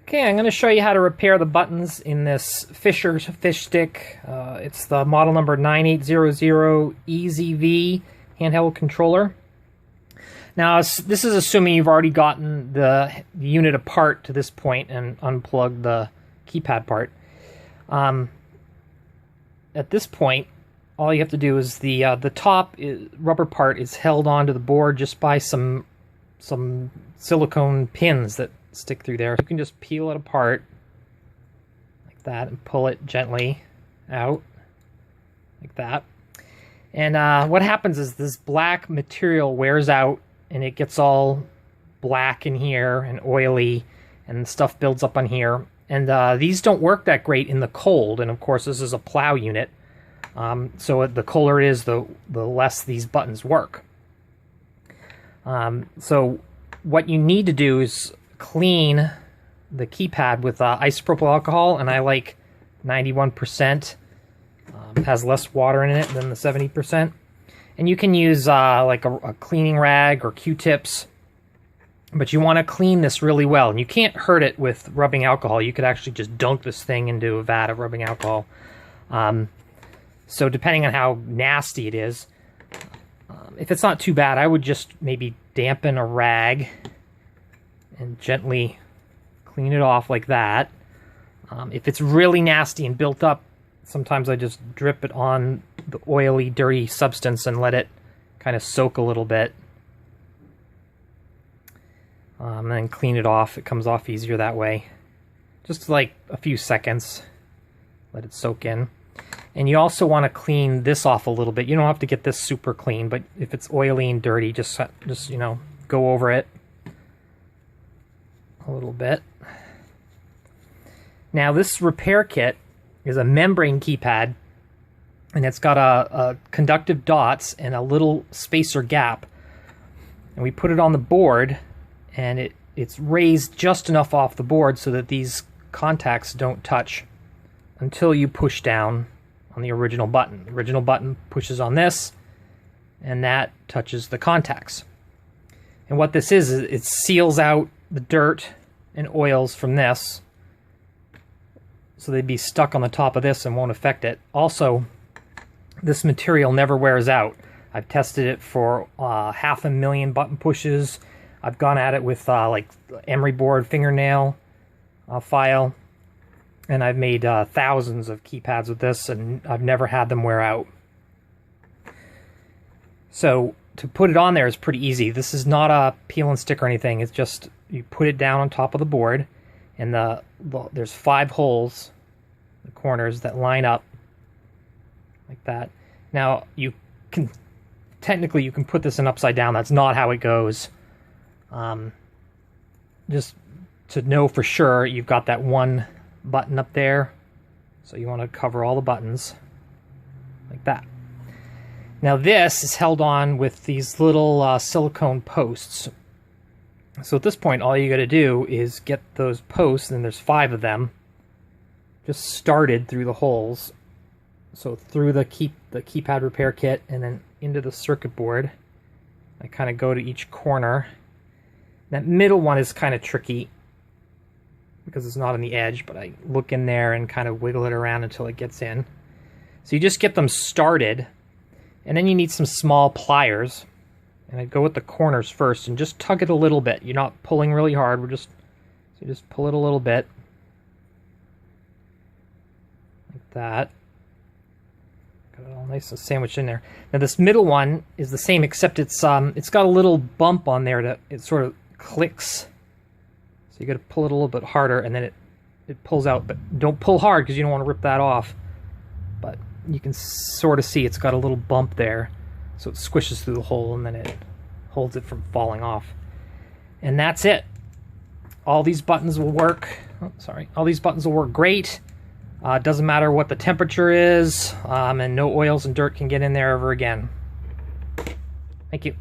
Okay, I'm going to show you how to repair the buttons in this Fisher fish stick. It's the model number 9800 EZV handheld controller. Now, this is assuming you've already gotten the unit apart to this point and unplugged the keypad part. At this point, all you have to do is the top rubber part is held onto the board just by some silicone pins that stick through there. You can just peel it apart like that and pull it gently out like that. And what happens is this black material wears out and it gets all black in here and oily and stuff builds up on here. And these don't work that great in the cold, and of course this is a Plow unit. So the colder it is, the less these buttons work. So what you need to do is clean the keypad with isopropyl alcohol, and I like 91%. It has less water in it than the 70%. And you can use like a cleaning rag or Q-tips, but you want to clean this really well. And you can't hurt it with rubbing alcohol. You could actually just dunk this thing into a vat of rubbing alcohol. So depending on how nasty it is, if it's not too bad, I would just maybe dampen a rag and gently clean it off like that. If it's really nasty and built up, sometimes I just drip it on the oily, dirty substance and let it kind of soak a little bit. And then clean it off. It comes off easier that way. Just like a few seconds. Let it soak in. And you also want to clean this off a little bit. You don't have to get this super clean, but if it's oily and dirty, just you know, go over it a little bit. Now this repair kit is a membrane keypad, and it's got a conductive dots and a little spacer gap. And we put it on the board, and it's raised just enough off the board so that these contacts don't touch until you push down on the original button. The original button pushes on this, and that touches the contacts. And what this is it seals out the dirt and oils from this, so they'd be stuck on the top of this and won't affect it. Also, this material never wears out. I've tested it for 500,000 button pushes. I've gone at it with like emery board fingernail file, and I've made thousands of keypads with this, and I've never had them wear out. So to put it on there is pretty easy. This is not a peel and stick or anything. It's just you put it down on top of the board, and there's 5 holes, the corners that line up like that. Now technically you can put this in upside down. That's not how it goes. Just to know for sure, you've got that one button up there, so you want to cover all the buttons like that. Now this is held on with these little silicone posts. So at this point, all you got to do is get those posts, and there's 5 of them, just started through the holes. So through the keypad repair kit and then into the circuit board. I kind of go to each corner. That middle one is kind of tricky because it's not on the edge, but I look in there and kind of wiggle it around until it gets in. So you just get them started, and then you need some small pliers. And I go with the corners first and just tug it a little bit. You're not pulling really hard. So you just pull it a little bit. Like that. Got it all nice and sandwiched in there. Now this middle one is the same, except it's got a little bump on there it sort of clicks. So you got to pull it a little bit harder, and then it pulls out. But don't pull hard because you don't want to rip that off. But you can sort of see it's got a little bump there. So it squishes through the hole, and then it holds it from falling off. And that's it. All these buttons will work. Oh, sorry. All these buttons will work great. Doesn't matter what the temperature is, and no oils and dirt can get in there ever again. Thank you.